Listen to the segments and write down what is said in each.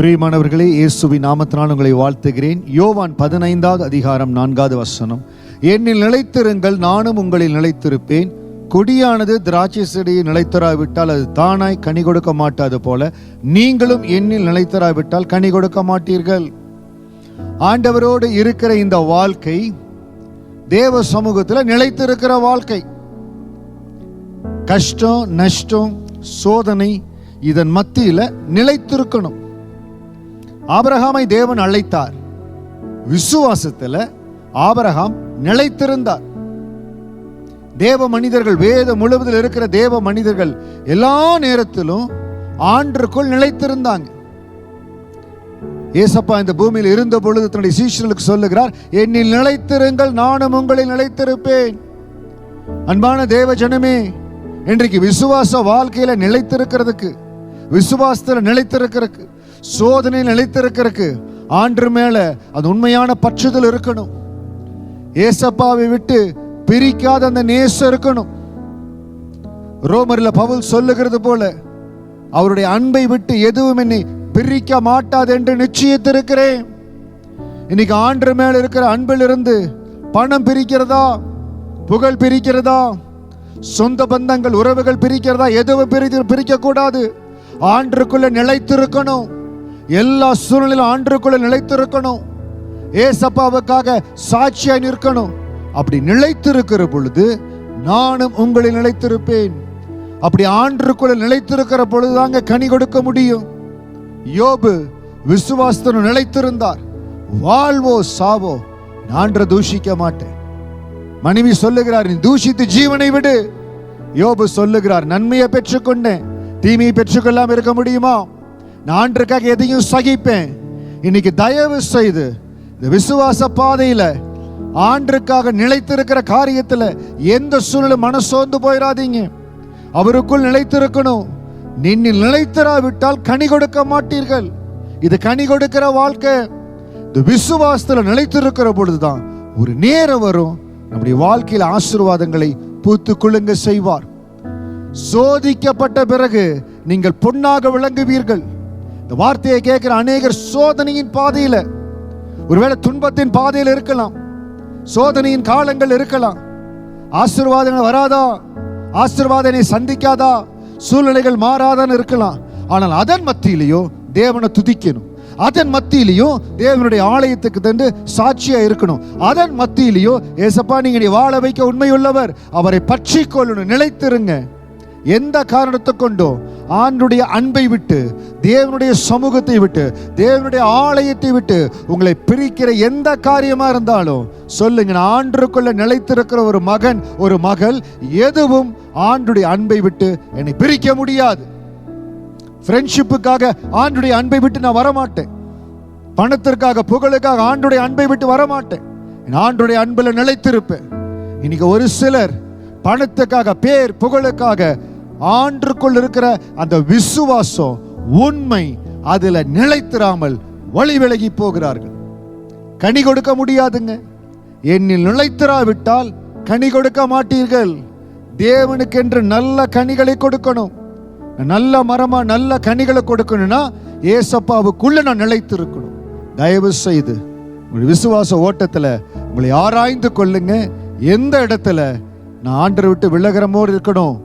பிரியமானவர்களே, இயேசுவின் நாமத்தினால் உங்களை வாழ்த்துகிறேன். யோவான் 15வது அதிகாரம் 4வது வசனம், என்னில் நிலைத்திருங்கள், நானும் உங்களில் நிலைத்திருப்பேன். கொடியானது திராட்சை செடியை நிலைத்தராவிட்டால் அது தானாய் கனி கொடுக்க மாட்டாது போல நீங்களும் என்னில் நிலைத்தராவிட்டால் கனி கொடுக்க மாட்டீர்கள். ஆண்டவரோடு இருக்கிற இந்த வாழ்க்கை தேவ சமூகத்தில் நிலைத்திருக்கிற வாழ்க்கை. கஷ்டம், நஷ்டம், சோதனை இதன் மத்தியில் நிலைத்திருக்கணும். ஆபிரகாமை தேவன் அழைத்தார். விசுவாசத்தில் ஆபிரகாம் நிலைத்திருந்தார். தேவ மனிதர்கள், வேத முழுவதில் இருக்கிற தேவ மனிதர்கள் எல்லா நேரத்திலும் ஆண்டருக்குள் நிலைத்திருந்தாங்க. ஏசப்பா இந்த பூமியில் இருந்த பொழுது தன்னுடைய சீஷர்களுக்கு சொல்லுகிறார், என்னில் நிலைத்திருங்கள், நானும் உங்களில் நிலைத்திருப்பேன். அன்பான தேவ ஜனமே, இன்றைக்கு விசுவாச வாழ்க்கையில நிலைத்திருக்கிறதுக்கு, விசுவாசத்தில் நிலைத்திருக்கிறதுக்கு, சோதனையில் நிலைத்திருக்கிறதுக்கு ஆண்டு மேல அது உண்மையான பற்றுதல் இருக்கணும். ஏசப்பாவை விட்டு பிரிக்காத அந்த நேசம் இருக்கணும். ரோமரில் பவுல் சொல்லுகிறது போல, அவருடைய அன்பை விட்டு எதுவும் என்னை பிரிக்க மாட்டாது என்று நிச்சயித்திருக்கிறேன். இன்னைக்கு ஆண்டு மேல இருக்கிற அன்பில் இருந்து பணம் பிரிக்கிறதா, புகழ் பிரிக்கிறதா, சொந்த பந்தங்கள் உறவுகள் பிரிக்கிறதா, எதுவும் பிரிக்க கூடாது. ஆண்டுக்குள்ள நிலைத்திருக்கணும். எல்லா சூழ்நிலையிலும் ஆண்டுக்குள்ள நிலைத்திருக்கணும். ஏசப்பாவுக்காக சாட்சியாய் நிற்கணும். அப்படி நிலைத்திருக்கிற பொழுது நானும் உங்களில் நிலைத்திருப்பேன். அப்படி ஆண்டுக்குள்ள நிலைத்திருக்கிற பொழுதுதாங்க கனி கொடுக்க முடியும். யோபு விசுவாசத்தில் நிலைத்திருந்தார். வாழ்வோ சாவோ நான் தூஷிக்க மாட்டேன். மனைவி சொல்லுகிறார், நீ தூஷித்து ஜீவனை விடு. யோபு சொல்லுகிறார், நன்மையை பெற்றுக்கொண்டேன், தீமையை பெற்றுக்கொள்ளாம இருக்க முடியுமா? நான் ஆண்டருக்காக எதையும் சகிப்பேன். இன்னைக்கு தயவு செய்து இந்த விசுவாச பாதையில ஆண்டருக்காக நிலைத்திருக்கிற காரியத்துல எந்த சூழ்நிலை மனசோர்ந்து போயிடாதீங்க. அவருக்குள் நிலைத்திருக்கணும். நின்னில் நிலைத்திராவிட்டால் கனி கொடுக்க மாட்டீர்கள். இது கனி கொடுக்கிற வாழ்க்கை. இந்த விசுவாசத்துல நிலைத்திருக்கிற பொழுதுதான் ஒரு நேரம் வரும், நம்முடைய வாழ்க்கையில் ஆசீர்வாதங்களை பூத்து குலுங்க செய்வார். சோதிக்கப்பட்ட பிறகு நீங்கள் பொன்னாக விளங்குவீர்கள். இந்த வார்த்தையை கேட்கிற அநேகர் சோதனையின் பாதையில, ஒருவேளை துன்பத்தின் பாதையில் இருக்கலாம், சோதனையின் காலங்கள் இருக்கலாம். ஆசீர்வாதங்கள் வராதா, ஆசீர்வாதனை சந்திக்காதா, சூழ்நிலைகள் மாறாதான் இருக்கலாம். ஆனால் அதன் மத்தியிலையும் தேவனை துதிக்கணும். அதன் மத்தியிலையும் தேவனுடைய ஆலயத்துக்கு தந்து சாட்சியா இருக்கணும். அதன் மத்தியிலையும் ஏசப்பா நீங்க வாழ வைக்க உண்மையுள்ளவர், அவரை பற்றி கொள்ளணும், நிலைத்திருங்க. எந்த காரணத்தை கொண்டோ ஆண்டுடைய அன்பை விட்டு, தேவனுடைய சமூகத்தை விட்டு, தேவனுடைய ஆலயத்தை விட்டு உங்களை பிரிக்கிற எந்த காரியமா இருந்தாலும் சொல்லுங்க, ஆண்டுக்குள்ள நிலைத்திருக்கிற ஒரு மகன், ஒரு மகள், எதுவும் ஆண்டுடைய அன்பை விட்டு என்னை பிரிக்க முடியாது. ஃப்ரெண்ட்ஷிப்புக்காக ஆண்டுடைய அன்பை விட்டு நான் வரமாட்டேன். பணத்திற்காக, புகழுக்காக ஆண்டுடைய அன்பை விட்டு வரமாட்டேன். ஆண்டுடைய அன்புல நிலைத்திருப்பேன். இன்னைக்கு ஒரு சிலர் பணத்துக்காக, பேர் புகழுக்காக ஆண்டுக்குள் இருக்கிற அந்த விசுவாசம், உண்மை, அதுல நிலைத்திராமல் வழி விலகி போகிறார்கள். கனி கொடுக்க முடியாதுங்க. என்னில் நிலைத்திராவிட்டால் கனி கொடுக்க மாட்டீர்கள். தேவனுக்கு என்று நல்ல கனிகளை கொடுக்கணும். நல்ல மரமா நல்ல கனிகளை கொடுக்கணும்னா ஏசப்பாவுக்குள்ள நான் நிலைத்திருக்கணும். தயவு செய்து உங்களுடைய விசுவாச ஓட்டத்துல உங்களை ஆராய்ந்து கொள்ளுங்க. எந்த இடத்துல நான் ஆண்டரை விட்டு விலகிறமோடு இருக்கணும்,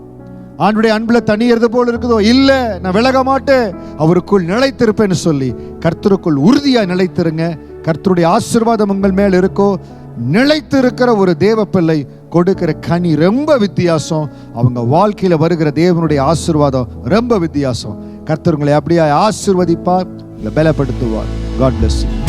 ஆண்டுடைய அன்புல தனியறது போல இருக்குதோ, இல்ல நான் விலக மாட்டேன், அவருக்குள் நிலைத்திருப்பேன்னு சொல்லி கர்த்தருக்குள் உறுதியா நிலைத்திருங்க. கர்த்தருடைய ஆசீர்வாதம் உங்கள் மேல் இருக்கோ. நிலைத்திருக்கிற ஒரு தேவ பிள்ளை கொடுக்கிற கனி ரொம்ப வித்தியாசம். அவங்க வாழ்க்கையில வருகிற தேவனுடைய ஆசீர்வாதம் ரொம்ப வித்தியாசம். கர்த்தர் உங்களை அப்படியே ஆசீர்வதிப்பார், பலப்படுத்துவார். God bless you.